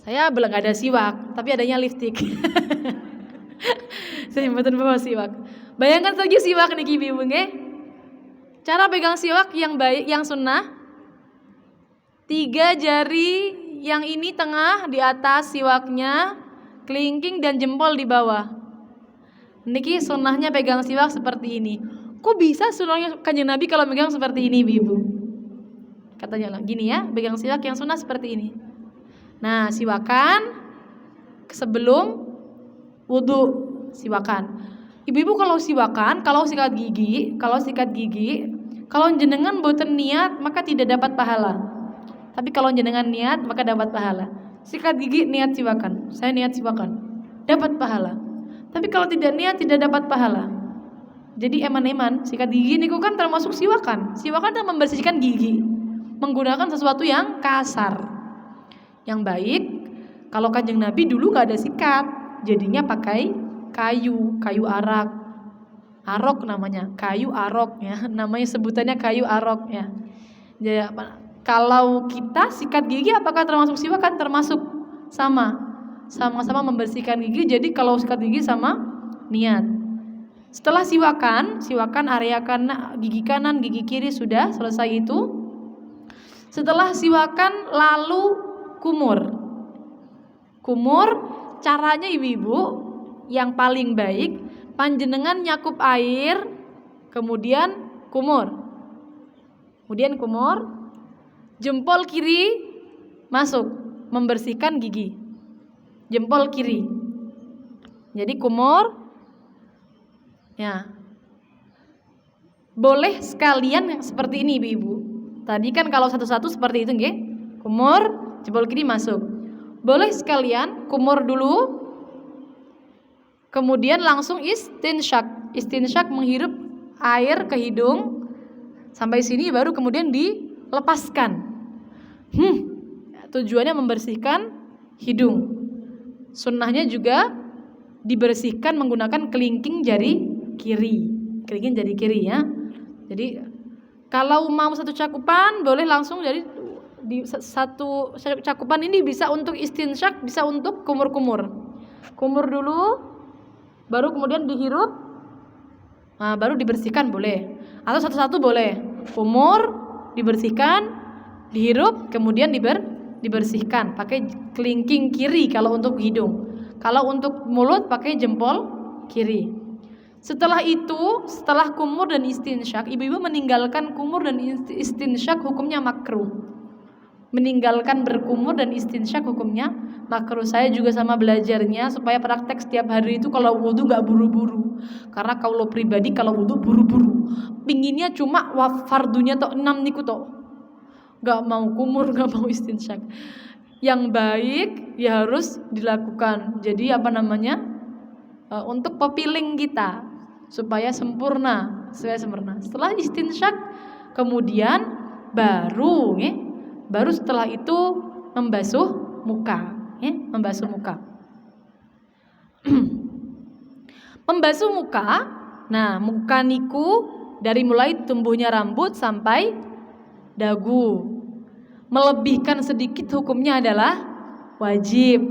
Saya belum ada siwak, tapi adanya lipstik. Saya nyempetin bawa siwak. Bayangkan saja siwak nih ibu-ibu nggih. Cara pegang siwak yang baik, yang sunnah. 3 jari yang ini tengah di atas siwaknya, kelingking dan jempol di bawah. Niki sunnahnya pegang siwak seperti ini. Kok bisa sunnahnya Kanjeng Nabi kalau megang seperti ini, ibu? Katanya lah, gini ya, pegang siwak yang sunnah seperti ini. Nah, siwakan sebelum wudu, siwakan. Ibu-ibu kalau siwakan, kalau sikat gigi, kalau jenengan boten niat maka tidak dapat pahala. Tapi kalau jenengan niat maka dapat pahala. Sikat gigi niat siwakan, saya niat siwakan, dapat pahala. Tapi kalau tidak niat tidak dapat pahala. Jadi eman-eman sikat gigi niku kan termasuk siwakan. Siwakan itu membersihkan gigi menggunakan sesuatu yang kasar. Yang baik kalau Kanjeng Nabi dulu gak ada sikat, jadinya pakai kayu arok namanya, kayu arok ya, namanya sebutannya kayu arok ya. Jadi kalau kita sikat gigi apakah termasuk siwakan? Termasuk, sama-sama membersihkan gigi. Jadi kalau sikat gigi sama niat. Setelah siwakan area gigi kanan, gigi kiri sudah selesai itu. Setelah siwakan lalu kumur, caranya ibu-ibu yang paling baik, panjenengan nyakup air, kemudian kumur, jempol kiri masuk, membersihkan gigi, jempol kiri. Jadi kumur, ya, boleh sekalian seperti ini ibu-ibu. Tadi kan kalau satu-satu seperti itu, nggih, kumur, jempol kiri masuk. Boleh sekalian kumur dulu, kemudian langsung istinsyak menghirup air ke hidung sampai sini baru kemudian dilepaskan. Tujuannya membersihkan hidung. Sunnahnya juga dibersihkan menggunakan kelingking jari kiri ya. Jadi kalau mau satu cakupan boleh langsung dari di satu cakupan ini bisa untuk istinsyak, bisa untuk kumur dulu, baru kemudian dihirup, nah, baru dibersihkan boleh, atau satu-satu boleh, kumur, dibersihkan, dihirup, kemudian dibersihkan pakai kelingking kiri kalau untuk hidung, kalau untuk mulut pakai jempol kiri. Setelah itu, setelah kumur dan istinsyak, ibu-ibu meninggalkan kumur dan istinsyak hukumnya makruh. Meninggalkan berkumur dan istinsyak hukumnya makruh. Saya juga sama belajarnya supaya praktek setiap hari itu kalau wudu gak buru-buru. Karena kalau pribadi kalau wudu buru-buru, pinginnya cuma fardunya tok 6 niku tok, gak mau kumur, gak mau istinsyak. Yang baik ya harus dilakukan. Jadi untuk pepiling kita supaya sempurna. Setelah istinsyak kemudian baru setelah itu membasuh muka. Membasuh muka. Nah, muka niku dari mulai tumbuhnya rambut sampai dagu. Melebihkan sedikit hukumnya adalah wajib.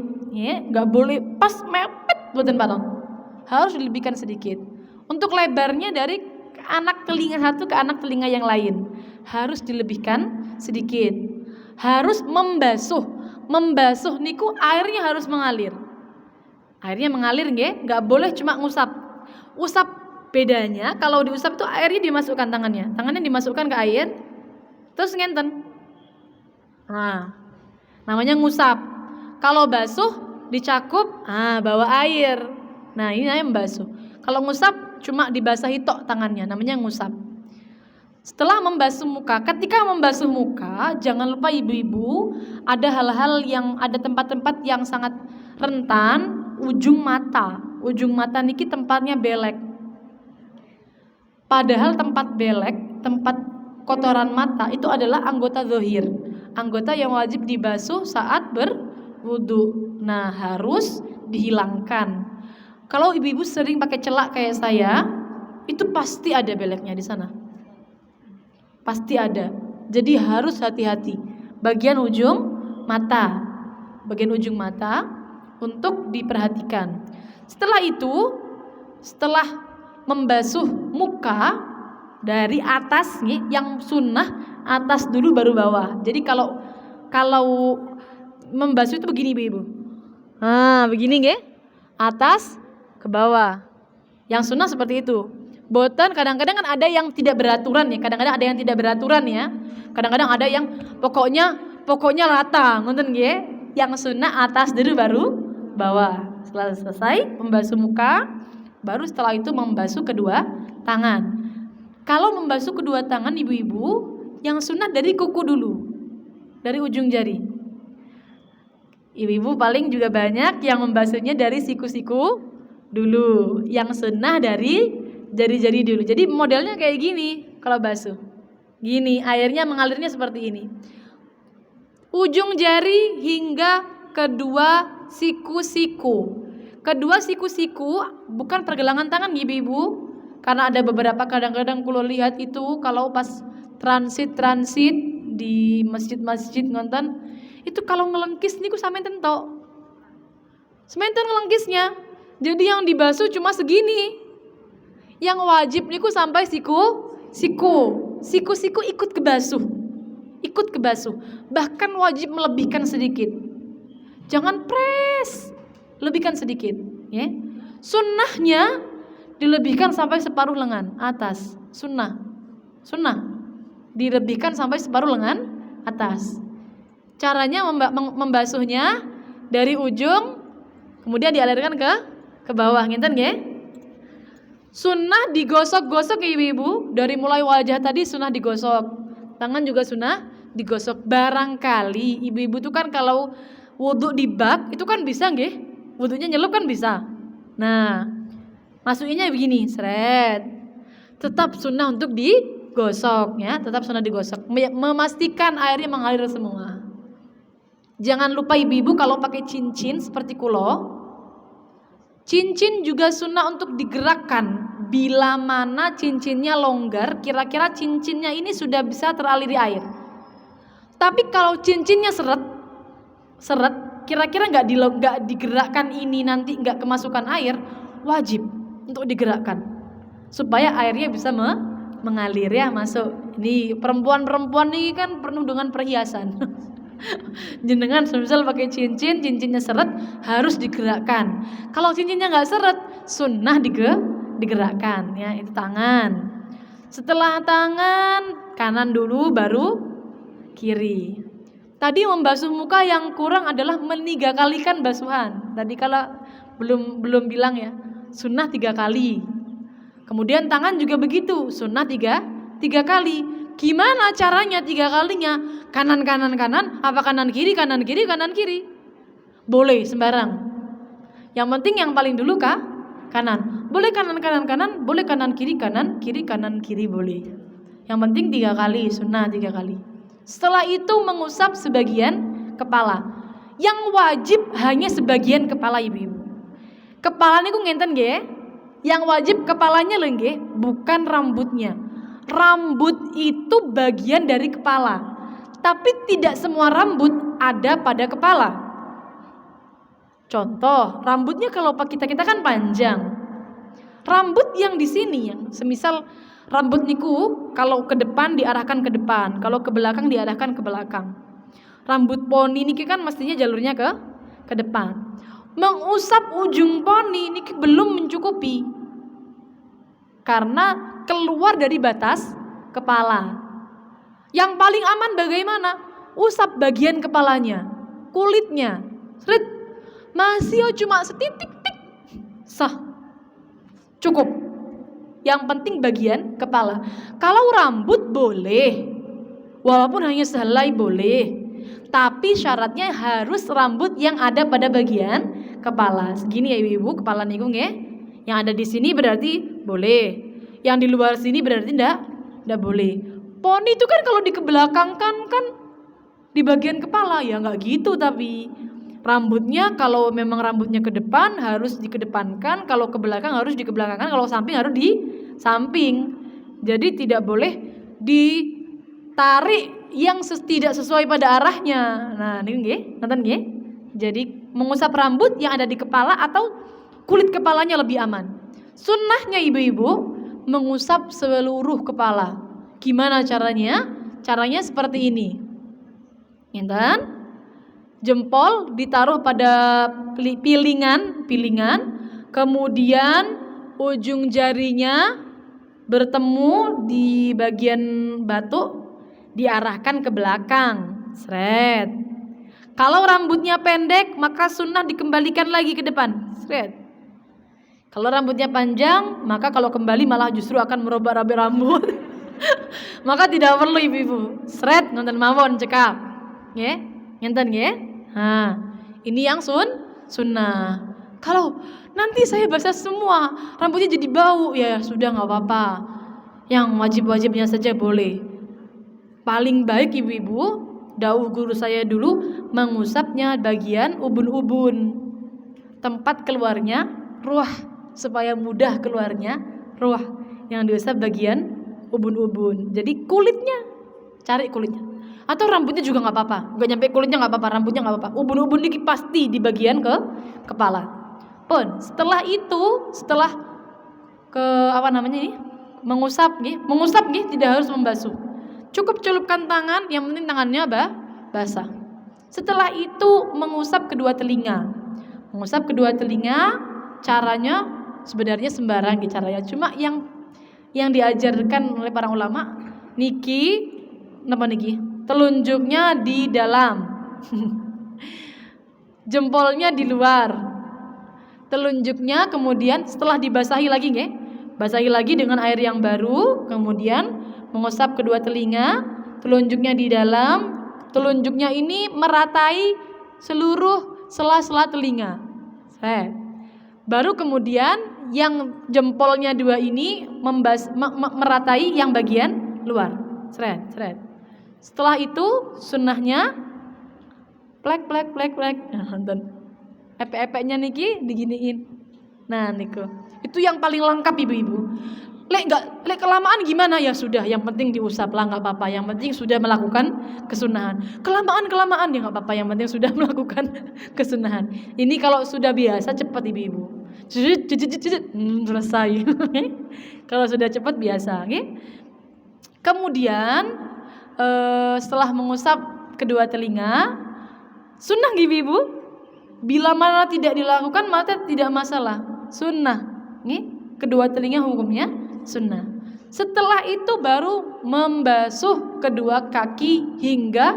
Gak boleh pas mepet boten panon. Harus dilebihkan sedikit. Untuk lebarnya dari anak telinga satu ke anak telinga yang lain harus dilebihkan sedikit. Harus membasuh niku airnya harus mengalir. Airnya mengalir nggih, enggak boleh cuma ngusap. Usap bedanya kalau diusap itu airnya dimasukkan tangannya dimasukkan ke air terus ngenten. Nah, namanya ngusap. Kalau basuh dicakup, bawa air. Nah, ini namanya membasuh. Kalau ngusap cuma dibasahi tok tangannya, namanya ngusap. Setelah membasuh muka, ketika membasuh muka, jangan lupa ibu-ibu, ada hal-hal yang ada tempat-tempat yang sangat rentan, ujung mata. Ujung mata niki tempatnya belek. Padahal tempat belek, tempat kotoran mata itu adalah anggota zahir. Anggota yang wajib dibasuh saat berwudu. Nah, harus dihilangkan. Kalau ibu-ibu sering pakai celak kayak saya, itu pasti ada beleknya di sana. pasti ada. Jadi harus hati-hati. Bagian ujung mata untuk diperhatikan. Setelah itu, setelah membasuh muka dari atas nih, yang sunnah atas dulu baru bawah. Jadi kalau membasuh itu begini Ibu. Begini nggih. Atas ke bawah. Yang sunnah seperti itu. Boten kadang-kadang kan ada yang tidak beraturan ya. Kadang-kadang ada yang tidak beraturan ya. Kadang-kadang ada yang pokoknya rata, ngoten nggih. Yang sunnah atas dulu baru bawah. Setelah selesai membasuh muka, baru setelah itu membasuh kedua tangan. Kalau membasuh kedua tangan ibu-ibu, yang sunnah dari kuku dulu, dari ujung jari. Ibu-ibu paling juga banyak yang membasuhnya dari siku-siku dulu. Yang sunnah dari jari-jari dulu. Jadi modelnya kayak gini kalau basuh. Gini, airnya mengalirnya seperti ini. Ujung jari hingga kedua siku-siku. Kedua siku-siku bukan pergelangan tangan ibu-ibu. Karena ada beberapa kadang-kadang kulo lihat itu kalau pas transit di masjid-masjid ngonten, itu kalau ngelengkis niku samenten tok. Sementen ngelengkisnya. Jadi yang dibasuh cuma segini. Yang wajib niku sampai siku-siku ikut kebasuh. Bahkan wajib melebihkan sedikit. Jangan press. Lebihkan sedikit, ya. Sunnahnya dilebihkan sampai separuh lengan atas. Sunnah dilebihkan sampai separuh lengan atas. Caranya membasuhnya dari ujung kemudian dialirkan ke bawah, ngenten nggih? Sunnah digosok-gosok ibu-ibu, dari mulai wajah tadi sunnah digosok. Tangan juga sunnah digosok. Barangkali ibu-ibu itu kan kalau wudu di bak itu kan bisa nggih? Wudunya nyelup kan bisa. Nah, masukinnya begini, seret. Tetap sunnah untuk digosok ya, tetap sunnah digosok. Memastikan airnya mengalir semua. Jangan lupa ibu-ibu kalau pakai cincin seperti kulo, cincin juga sunnah untuk digerakkan. Bila mana cincinnya longgar, kira-kira cincinnya ini sudah bisa teraliri air. Tapi kalau cincinnya seret, kira-kira nggak digerakkan ini nanti nggak kemasukan air, wajib untuk digerakkan supaya airnya bisa mengalir ya masuk. Ini perempuan nih kan penuh dengan perhiasan. Jenengan semisal pakai cincinnya seret harus digerakkan. Kalau cincinnya nggak seret, sunnah digerakkan ya. Itu tangan. Setelah tangan kanan dulu baru kiri. Tadi membasuh muka yang kurang adalah meniga-kalikan basuhan. Tadi kalau belum bilang ya, sunnah 3 kali. Kemudian tangan juga begitu, sunnah 3 kali. Gimana caranya 3 kalinya? Kanan, apa kanan kiri? Boleh sembarang. Yang penting yang paling dulu kanan. Boleh kanan, boleh kanan kiri boleh. Yang penting 3 kali, sunnah 3 kali. Setelah itu mengusap sebagian kepala. Yang wajib hanya sebagian kepala ibu-ibu. Kepala niku ngenten nggih. Yang wajib kepalanya lho nggih, bukan rambutnya. Rambut itu bagian dari kepala. Tapi tidak semua rambut ada pada kepala. Contoh, rambutnya kalau kita kan panjang. Rambut yang di sini yang semisal rambut niku kalau ke depan diarahkan ke depan, kalau ke belakang diarahkan ke belakang. Rambut poni niki kan mestinya jalurnya ke depan. Mengusap ujung poni niki belum mencukupi. Karena keluar dari batas kepala. Yang paling aman bagaimana? Usap bagian kepalanya, kulitnya. Seret. Masih cuma setitik-tik. Sah. Cukup. Yang penting bagian kepala. Kalau rambut boleh, walaupun hanya sehelai boleh, tapi syaratnya harus rambut yang ada pada bagian kepala. Segini ya ibu-ibu, kepala niku nggih. Yang ada di sini berarti boleh, yang di luar sini berarti ndak boleh. Poni itu kan kalau dikebelakangkan kan di bagian kepala, ya nggak gitu. Tapi rambutnya kalau memang rambutnya ke depan harus dikedepankan, kalau ke belakang harus dikebelakangkan, kalau samping harus di samping. Jadi tidak boleh tarik yang tidak sesuai pada arahnya. Nah, ini nggih, ngoten nggih. Jadi mengusap rambut yang ada di kepala atau kulit kepalanya lebih aman. Sunnahnya ibu-ibu mengusap seluruh kepala. Gimana caranya? Caranya seperti ini. Ngeten. Jempol ditaruh pada pilingan, kemudian ujung jarinya bertemu di bagian batuk, diarahkan ke belakang. Sret. Kalau rambutnya pendek, maka sunnah dikembalikan lagi ke depan. Sret. Kalau rambutnya panjang, maka kalau kembali malah justru akan merobak-robek rambut. Maka tidak perlu ibu-ibu. Sret nonton mawon cekap. Nggih, ngenten nggih? Nah, ini yang sunnah. Kalau nanti saya basah semua, rambutnya jadi bau, ya sudah nggak apa-apa. Yang wajib-wajibnya saja boleh. Paling baik ibu-ibu, dawuh guru saya dulu, mengusapnya bagian ubun-ubun, tempat keluarnya ruah, supaya mudah keluarnya ruah. Yang diusap bagian ubun-ubun. Jadi kulitnya, cari kulitnya. Atau rambutnya juga nggak apa-apa, nggak nyampe kulitnya nggak apa-apa, rambutnya nggak apa-apa. Ubun-ubun ini pasti di bagian ke kepala. Pun setelah itu, setelah ke apa namanya ini, mengusap nih tidak harus membasuh. Cukup celupkan tangan, yang penting tangannya basah. Setelah itu mengusap kedua telinga. Mengusap kedua telinga, caranya sebenarnya sembarang caranya. Cuma yang diajarkan oleh para ulama niki, napa niki? Telunjuknya di dalam, jempolnya di luar. Telunjuknya kemudian setelah dibasahi lagi nggih, basahi lagi dengan air yang baru, kemudian mengusap kedua telinga, telunjuknya di dalam, telunjuknya ini meratai seluruh sela-sela telinga. Baru kemudian yang jempolnya dua ini meratai yang bagian luar. Seret. Setelah itu sunnahnya plek. Nah, nonton. Epek-epeknya niki diginiin. Nah, niku. Itu yang paling lengkap ibu-ibu. Lek kelamaan gimana? Ya sudah, yang penting diusap lah, enggak apa-apa. Yang penting sudah melakukan kesunahan. Kelamaan ya enggak apa-apa, yang penting sudah melakukan kesunahan. Ini kalau sudah biasa cepat ibu-ibu. Selesai. Kalau sudah cepat biasa, okay? Kemudian setelah mengusap kedua telinga, sunnah ibu-ibu, bila mana tidak dilakukan maka tidak masalah, sunnah. Nih, kedua telinga hukumnya sunnah. Setelah itu baru membasuh kedua kaki hingga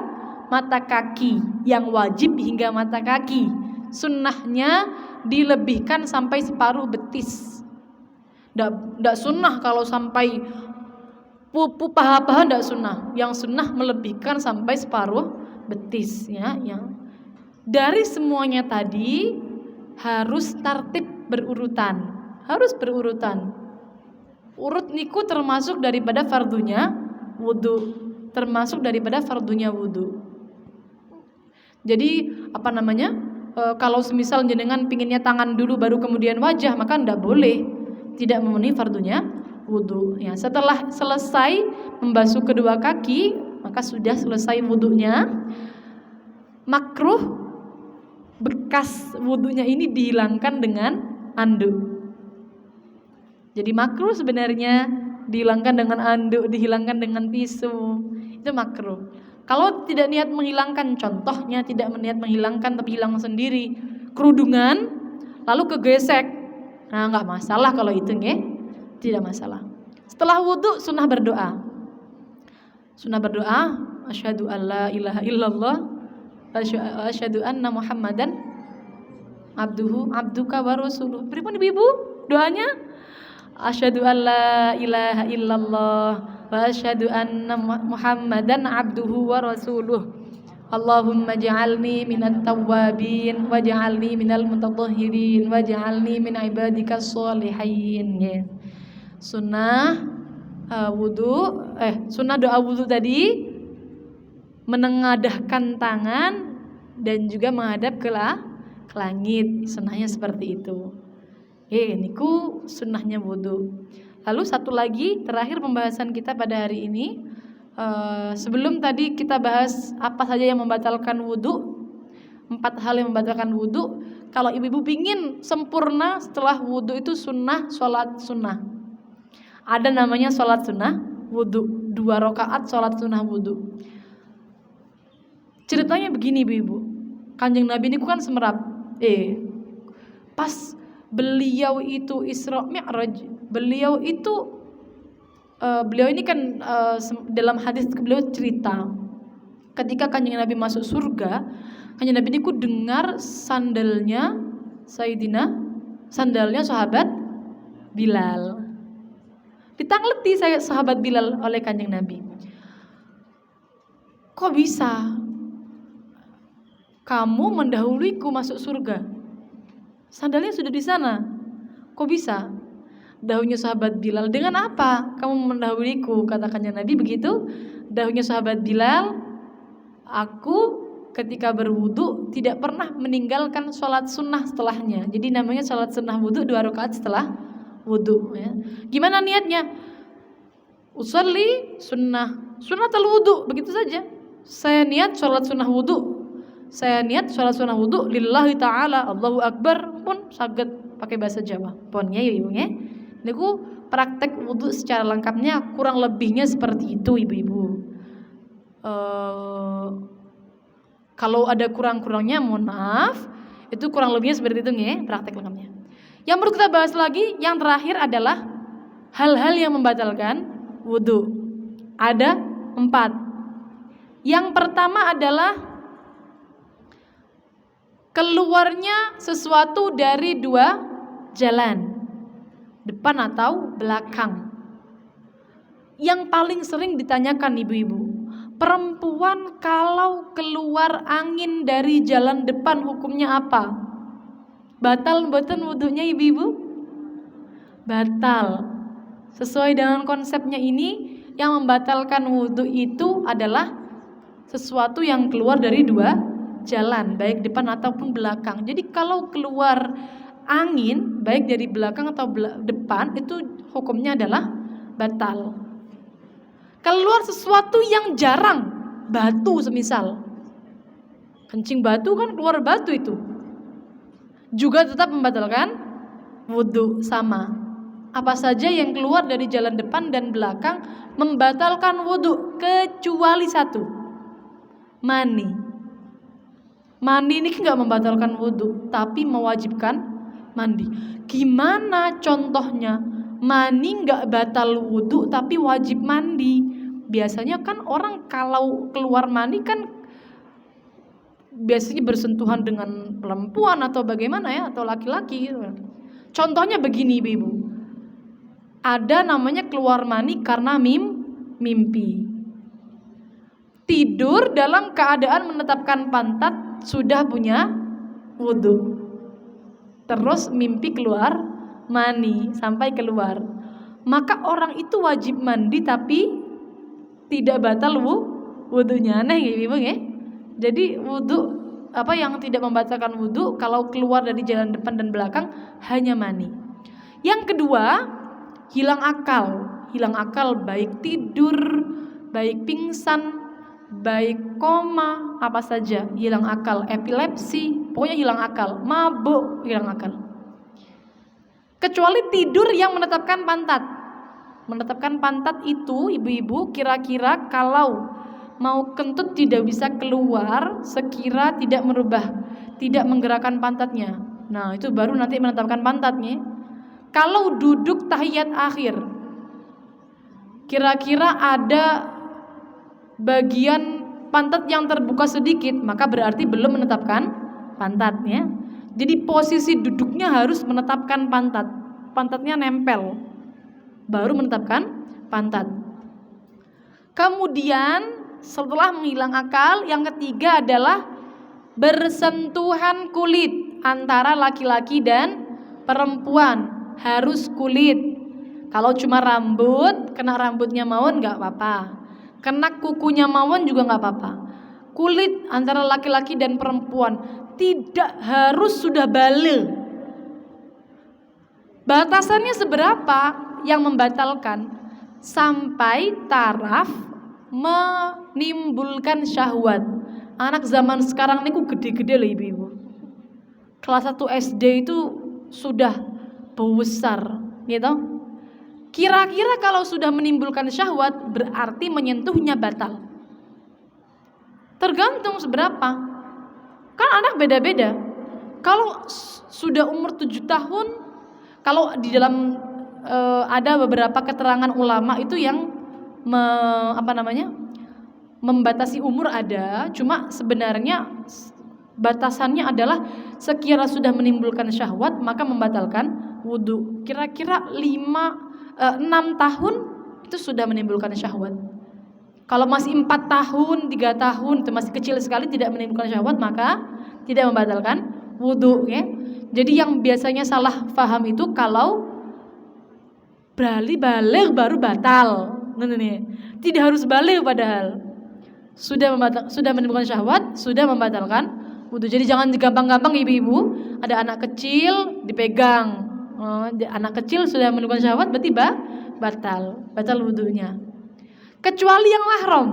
mata kaki, yang wajib hingga mata kaki. Sunnahnya dilebihkan sampai separuh betis. Nggak sunnah kalau sampai paha-paha tidak sunnah. Yang sunnah melebihkan sampai separuh betis, ya. Yang dari semuanya tadi harus tertib berurutan. Harus berurutan. Urut niku termasuk daripada fardunya wudu. Termasuk daripada fardunya wudu. Jadi apa namanya? Kalau semisal jenengan pinginnya tangan dulu baru kemudian wajah, maka tidak boleh. Tidak memenuhi fardunya wudu. Ya, setelah selesai membasuh kedua kaki, maka sudah selesai wudunya. Makruh bekas wudunya ini dihilangkan dengan anduk. Jadi makruh sebenarnya dihilangkan dengan anduk, dihilangkan dengan tisu. Itu makruh. Kalau tidak niat menghilangkan, contohnya tidak niat menghilangkan tapi hilang sendiri, kerudungan lalu kegesek, nah nggak masalah kalau itu nggih, tidak masalah. Setelah wudu sunnah berdoa. Sunnah berdoa, asyhadu alla ilaha illallah wa asyhadu anna Muhammadan abduka wa rasuluh. Pripun ibu doanya? Asyhadu alla ilaha illallah wa asyhadu anna Muhammadan abduhu wa rasuluh. Allahumma ja'alni minat tawwabin waj'alni minal mutatahhirin waj'alni min ibadikas sholihin. Yeah. Sunnah sunnah doa wudu tadi menengadahkan tangan dan juga menghadap ke langit. Sunnahnya seperti itu. Niku sunnahnya wudu. Lalu satu lagi terakhir pembahasan kita pada hari ini, Sebelum tadi kita bahas apa saja yang membatalkan wudhu, 4 hal yang membatalkan wudhu. Kalau ibu-ibu pingin sempurna setelah wudhu itu sunnah, sholat sunnah. Ada namanya sholat sunnah wudhu, 2 rakaat sholat sunnah wudhu. Ceritanya begini ibu-ibu, Kanjeng Nabi ini kan semerap. Pas beliau itu Isra Mi'raj, beliau ini kan dalam hadis beliau cerita ketika Kanjeng Nabi masuk surga, Kanjeng Nabi ini ku dengar sandalnya sahabat Bilal. Ditangleti sahabat Bilal oleh Kanjeng Nabi. Kok bisa kamu mendahuluiku masuk surga? Sandalnya sudah di sana. Kok bisa? Dahunya sahabat Bilal, dengan apa kamu mendahuliku? Kata Kanjeng Nabi begitu. Dahunya sahabat Bilal, aku ketika berwudu tidak pernah meninggalkan sholat sunnah setelahnya. Jadi namanya sholat sunnah wudu, 2 rakaat setelah wudu ya. Gimana niatnya? Usolli sunnatul wudu, begitu saja. Saya niat sholat sunnah wudu. Saya niat sholat sunnah wudu lillahi ta'ala, Allahu Akbar pun saged pakai bahasa Jawa. Ponnya ibu ya. Niku praktek wudu secara lengkapnya kurang lebihnya seperti itu ibu-ibu. Kalau ada kurang-kurangnya mohon maaf. Itu kurang lebihnya seperti itu ya, praktek lengkapnya. Yang perlu kita bahas lagi, yang terakhir adalah hal-hal yang membatalkan wudu. Ada 4. Yang pertama adalah keluarnya sesuatu dari 2 jalan, depan atau belakang. Yang paling sering ditanyakan ibu-ibu, perempuan kalau keluar angin dari jalan depan hukumnya apa? Batal mboten wudunya ibu-ibu? Batal. Sesuai dengan konsepnya ini, yang membatalkan wudu itu adalah sesuatu yang keluar dari 2 jalan, baik depan ataupun belakang. Jadi kalau keluar angin baik dari belakang atau depan, itu hukumnya adalah batal. Keluar sesuatu yang jarang, batu semisal, kencing batu kan keluar batu, itu juga tetap membatalkan wudu. Sama, apa saja yang keluar dari jalan depan dan belakang membatalkan wudu kecuali 1, mani. Mandi ini nggak membatalkan wudhu, tapi mewajibkan mandi. Gimana contohnya? Mandi nggak batal wudhu, tapi wajib mandi. Biasanya kan orang kalau keluar mandi kan biasanya bersentuhan dengan perempuan atau bagaimana ya, atau laki-laki gitu. Contohnya begini ibu-ibu, ada namanya keluar mani karena mimpi. Tidur dalam keadaan menetapkan pantat sudah punya wudhu, terus mimpi keluar mani sampai keluar, maka orang itu wajib mandi tapi tidak batal wudhunya. Aneh ya ibu ya. Jadi wudhu apa yang tidak membatalkan wudhu kalau keluar dari jalan depan dan belakang hanya mani. Yang kedua, hilang akal baik tidur, baik pingsan, baik koma, apa saja, hilang akal, epilepsi, pokoknya hilang akal, mabuk, hilang akal. Kecuali tidur yang menetapkan pantat. Menetapkan pantat itu ibu-ibu kira-kira kalau mau kentut tidak bisa keluar sekira tidak menggerakkan pantatnya. Nah, itu baru nanti menetapkan pantatnya. Kalau duduk tahiyat akhir, kira-kira ada bagian pantat yang terbuka sedikit, maka berarti belum menetapkan pantatnya. Jadi posisi duduknya harus menetapkan pantatnya nempel, baru menetapkan pantat. Kemudian setelah menghilang akal, yang ketiga adalah bersentuhan kulit antara laki-laki dan perempuan, harus kulit. Kalau cuma rambut, kena rambutnya mawon nggak apa-apa, kena kukunya mawon juga nggak apa-apa. Kulit antara laki-laki dan perempuan tidak harus sudah balik. Batasannya seberapa yang membatalkan? Sampai taraf menimbulkan syahwat. Anak zaman sekarang niku gede-gede loh ibu-ibu. Kelas 1 SD itu sudah besar, gitu. Kira-kira kalau sudah menimbulkan syahwat berarti menyentuhnya batal. Tergantung seberapa. Kan anak beda-beda. Kalau sudah umur 7 tahun, kalau di dalam ada beberapa keterangan ulama itu yang membatasi umur ada, cuma sebenarnya batasannya adalah sekiranya sudah menimbulkan syahwat maka membatalkan wudu. Kira-kira 6 tahun itu sudah menimbulkan syahwat. Kalau masih 4 tahun, 3 tahun itu masih kecil sekali tidak menimbulkan syahwat maka tidak membatalkan wudu, ya. Jadi yang biasanya salah paham itu kalau balik baru batal. Tidak harus balik padahal sudah menimbulkan syahwat, sudah membatalkan wudu. Jadi jangan gampang-gampang ibu-ibu, ada anak kecil dipegang. Anak kecil sudah menimbulkan syahwat berarti batal wudunya. Kecuali yang mahram.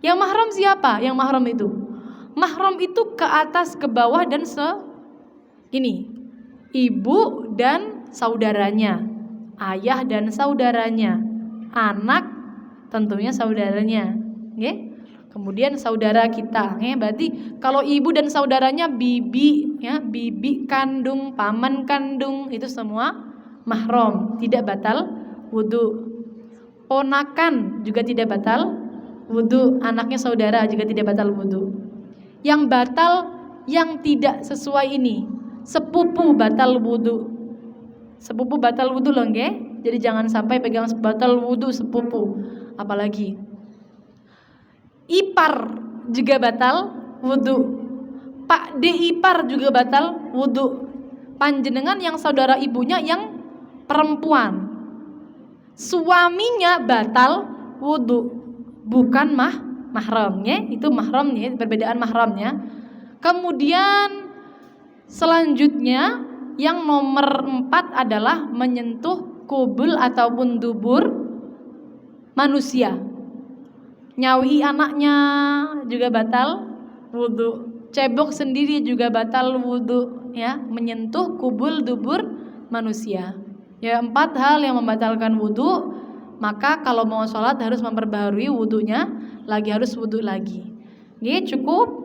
Yang mahram siapa? Yang mahram itu. Mahram itu ke atas, ke bawah dan ini. Ibu dan saudaranya, ayah dan saudaranya, anak tentunya saudaranya. Okay? Kemudian saudara kita, berarti kalau ibu dan saudaranya bibi, bibi kandung, paman kandung itu semua mahram, tidak batal wudu. Ponakan juga tidak batal wudu, anaknya saudara juga tidak batal wudu. Yang batal yang tidak sesuai ini, sepupu batal wudu. Sepupu batal wudu loh, nggih. Jadi jangan sampai pegang batal wudu sepupu, apalagi ipar juga batal wudu. Pak de ipar juga batal wudu. Panjenengan yang saudara ibunya yang perempuan, suaminya batal wudu, bukan mahramnya. Itu mahramnya, perbedaan mahramnya. Kemudian selanjutnya yang nomor 4 adalah menyentuh kubul ataupun dubur manusia. Nyawi anaknya juga batal wudu. Cebok sendiri juga batal wudu, ya, menyentuh kubul dubur manusia. Ya, 4 hal yang membatalkan wudu. Maka kalau mau sholat harus memperbaharui wudunya, harus wudu lagi. Ini cukup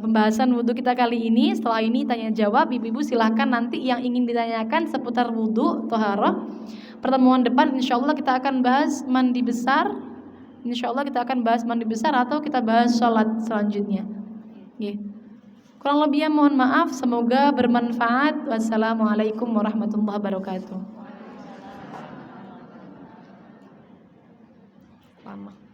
pembahasan wudu kita kali ini. Setelah ini tanya jawab, ibu-ibu silahkan nanti yang ingin ditanyakan seputar wudu, toharoh. Pertemuan depan insyaallah kita akan bahas mandi besar. Insyaallah kita akan bahas mandi besar atau kita bahas sholat selanjutnya. Kurang lebihnya mohon maaf, semoga bermanfaat. Wassalamualaikum warahmatullahi wabarakatuh. Lama.